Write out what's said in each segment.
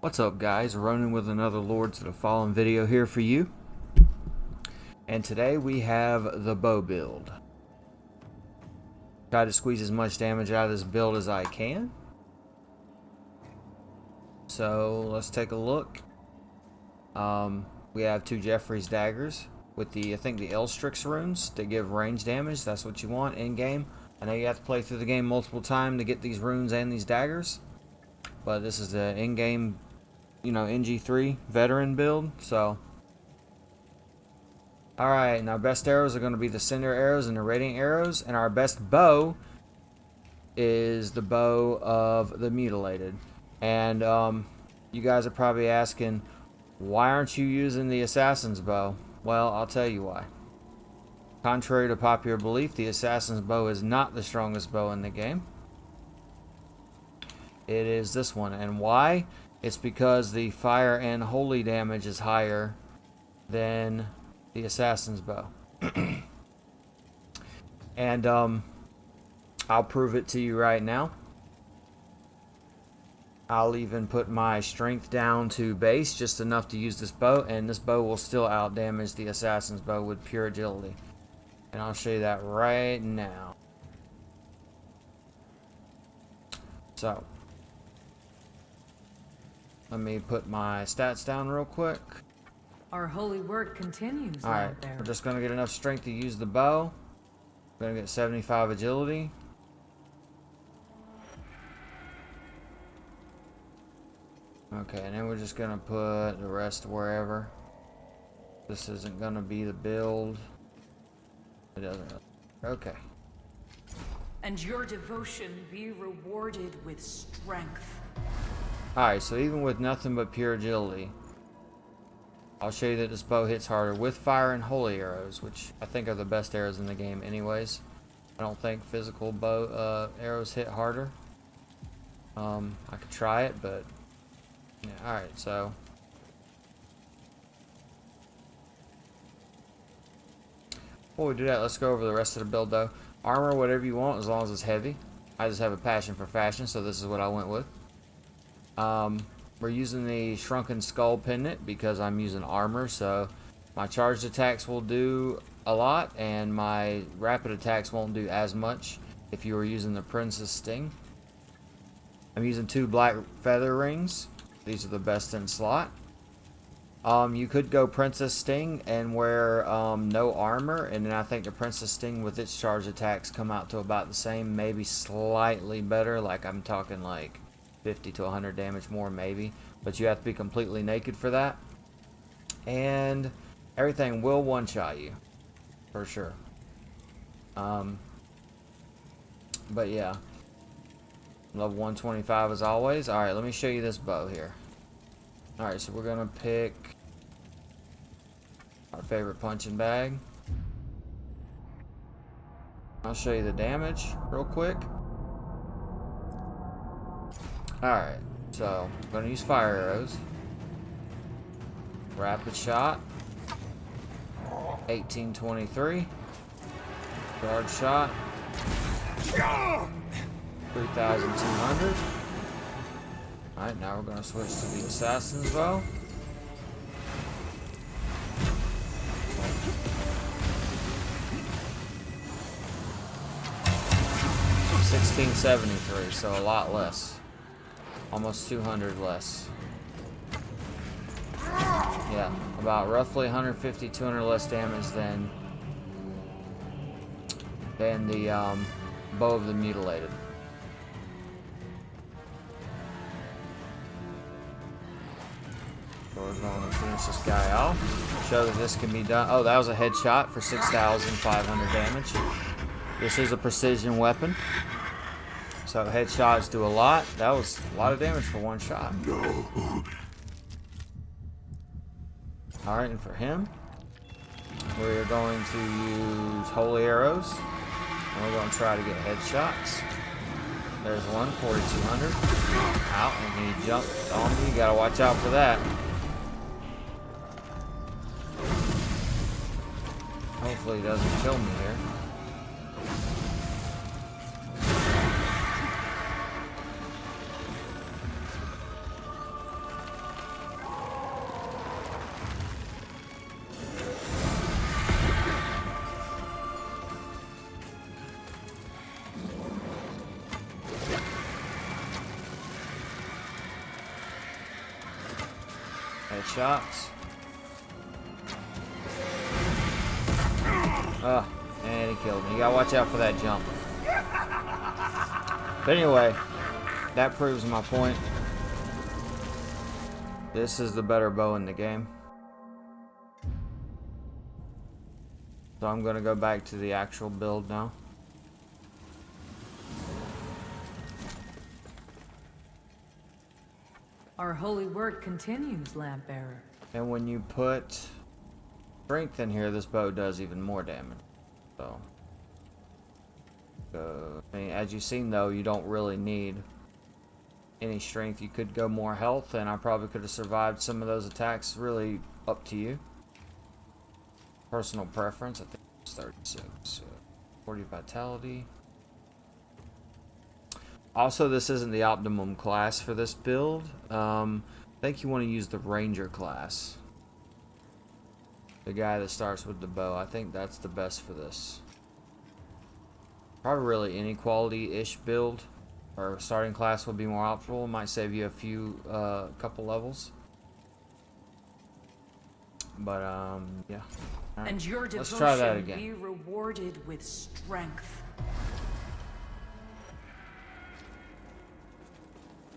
What's up, guys? Ronin with another Lords of the Fallen video here for you. And today we have the bow build. Try to squeeze as much damage out of this build as I can. So let's take a look. We have two Jeffrey's daggers with the, I think, the Elstrix runes to give range damage. That's what you want in game. I know you have to play through the game multiple times to get these runes and these daggers, but this is the in-game, you know, Ng3 veteran build. So alright, now best arrows are going to be the cinder arrows and the radiant arrows, and our best bow is the bow of the mutilated. And you guys are probably asking, why aren't you using the assassin's bow? Well, I'll tell you why. Contrary to popular belief, the assassin's bow is not the strongest bow in the game. It is this one. And why? It's because the fire and holy damage is higher than the assassin's bow. And I'll prove it to you right now. I'll even put my strength down to base, just enough to use this bow, and this bow will still out damage the assassin's bow with pure agility. And I'll show you that right now. So let me put my stats down real quick. Our holy work continues. Alright, we're just going to get enough strength to use the bow. We're going to get 75 agility. Okay, and then we're just going to put the rest wherever. This isn't going to be the build. It doesn't. Okay. And your devotion be rewarded with strength. Alright, so even with nothing but pure agility, I'll show you that this bow hits harder with fire and holy arrows, which I think are the best arrows in the game anyways. I don't think physical bow arrows hit harder. I could try it, but yeah. Alright, so before we do that, let's go over the rest of the build though. Armor, whatever you want, as long as it's heavy. I just have a passion for fashion, so this is what I went with. We're using the Shrunken Skull Pendant because I'm using armor, so my charged attacks will do a lot, and my rapid attacks won't do as much if you were using the Princess Sting. I'm using two black feather rings. These are the best in slot. You could go Princess Sting and wear no armor, and then I think the Princess Sting with its charged attacks come out to about the same, maybe slightly better. Like I'm talking like 50 to 100 damage more maybe, but you have to be completely naked for that, and everything will one-shot you for sure. But yeah, level 125 as always. Alright, let me show you this bow here. Alright, so we're gonna pick our favorite punching bag. I'll show you the damage real quick. Alright, so I'm going to use fire arrows. Rapid shot. 1823. Guard shot. 3200. Alright, now we're going to switch to the assassin's bow. $1673, so a lot less. Almost 200 less. Yeah, about roughly 150, 200 less damage than the bow of the mutilated. So we're going to finish this guy off. Show that this can be done. Oh, that was a headshot for 6,500 damage. This is a precision weapon, so headshots do a lot. That was a lot of damage for one shot. No. Alright, and for him, we're going to use holy arrows. And we're going to try to get headshots. There's one, 4,200. Out, and he jumped on me. You gotta watch out for that. Hopefully he doesn't kill me here. Headshots. And he killed me. You gotta watch out for that jump. But anyway, that proves my point. This is the better bow in the game. So I'm gonna go back to the actual build now. Our holy work continues, lamp bearer. And when you put strength in here, this bow does even more damage. So, I mean, as you've seen though, you don't really need any strength. You could go more health, and I probably could have survived some of those attacks. Really up to you. Personal preference. I think it's 36. 40 vitality. Also, this isn't the optimum class for this build. I think you want to use the Ranger class. The guy that starts with the bow. I think that's the best for this. Probably really any quality-ish build or starting class would be more optimal. It might save you a few, couple levels. But, yeah. Right. And your Let's try that devotion again. be rewarded with strength.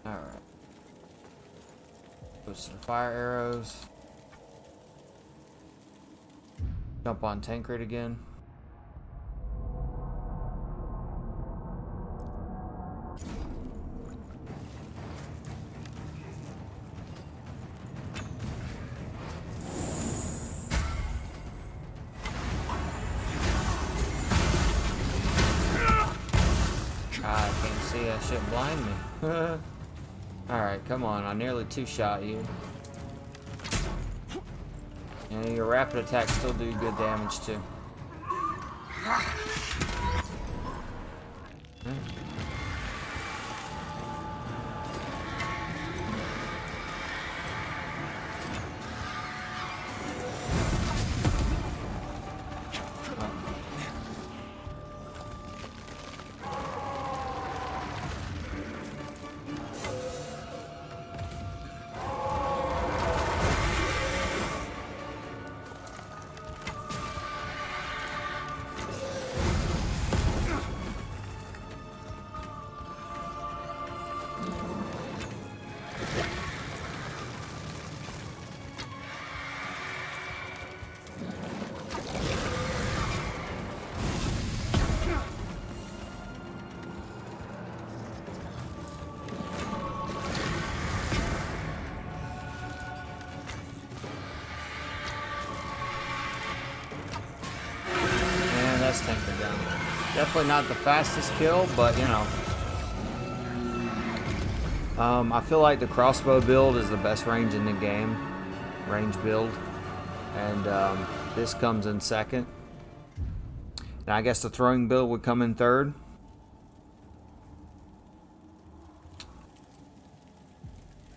Alright. Go to the fire arrows. Jump on Ng3 again. I can't see, that shit blind me. Alright, come on, I nearly two-shot you. And your rapid attacks still do good damage too. That's Ng3 down. Definitely not the fastest kill, but you know. I feel like the crossbow build is the best range in the game. Range build. And this comes in second. Now I guess the throwing build would come in third.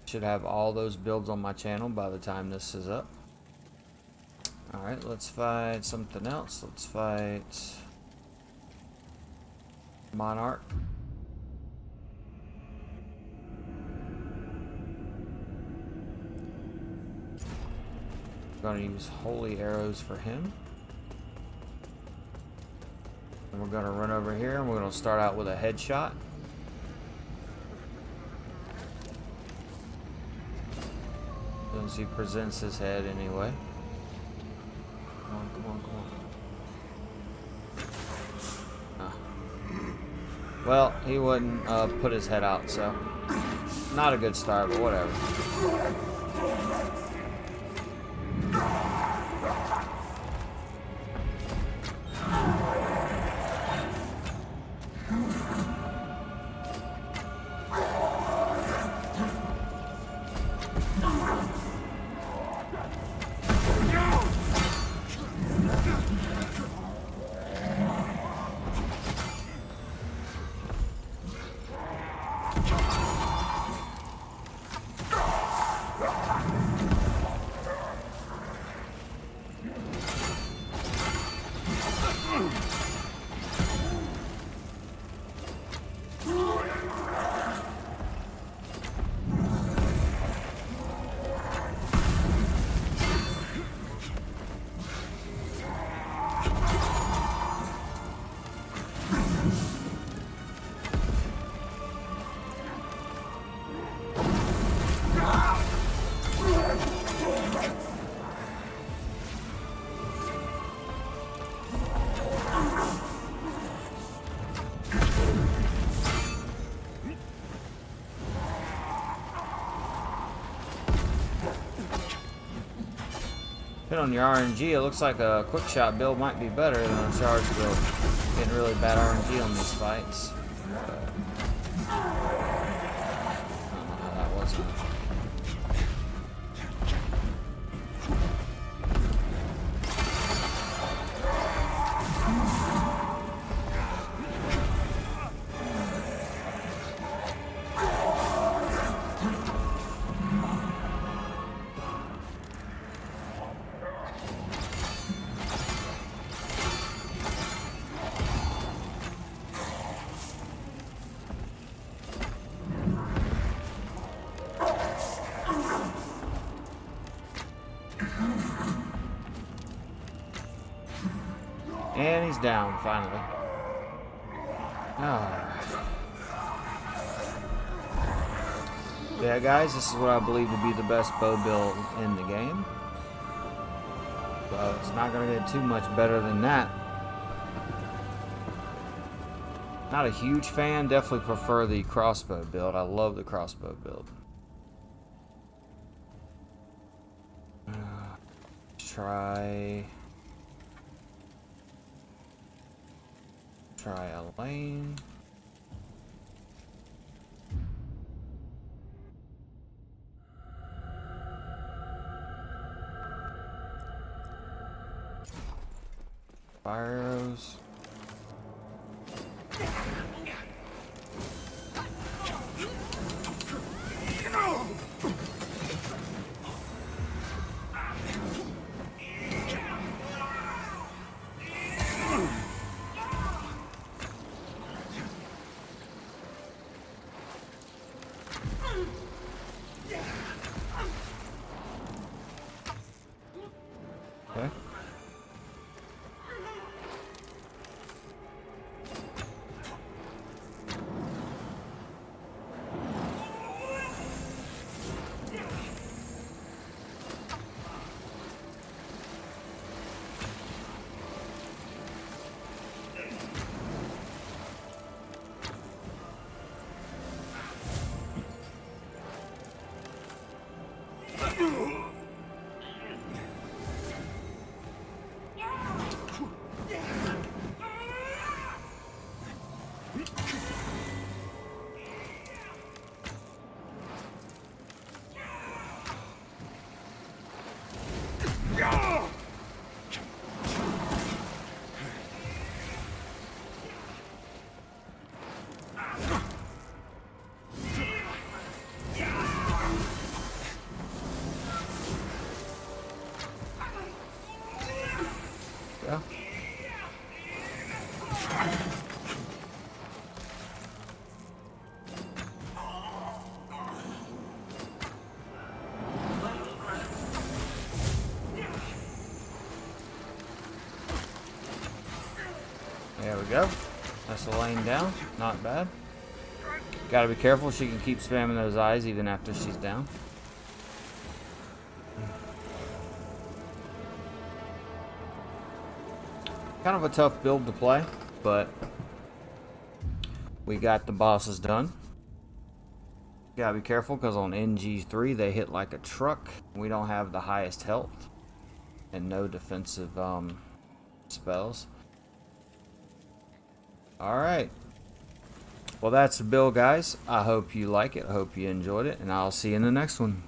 Should have all those builds on my channel by the time this is up. Alright, let's fight something else. Let's fight Monarch. Gonna use holy arrows for him. And we're gonna run over here and we're gonna start out with a headshot. As he presents his head anyway. Come on, come on, come on. Ah. Well, he wouldn't put his head out, so not a good start, but whatever. Depending on your RNG, it looks like a quick shot build might be better than a charge build. Getting really bad RNG on these fights. I don't know how that was. And he's down, finally. Alright. Yeah, guys, this is what I believe to be the best bow build in the game. So it's not going to get too much better than that. Not a huge fan, definitely prefer the crossbow build. I love the crossbow build. Try a lane. Fire arrows. Okay. Yeah. There we go. That's the lane down. Not bad. Gotta be careful. She can keep spamming those eyes even after she's down. Kind of a tough build to play, but we got the bosses done. Gotta be careful because on Ng3 they hit like a truck. We don't have the highest health and no defensive spells. Alright. Well, that's the build, guys. I hope you like it. I hope you enjoyed it, and I'll see you in the next one.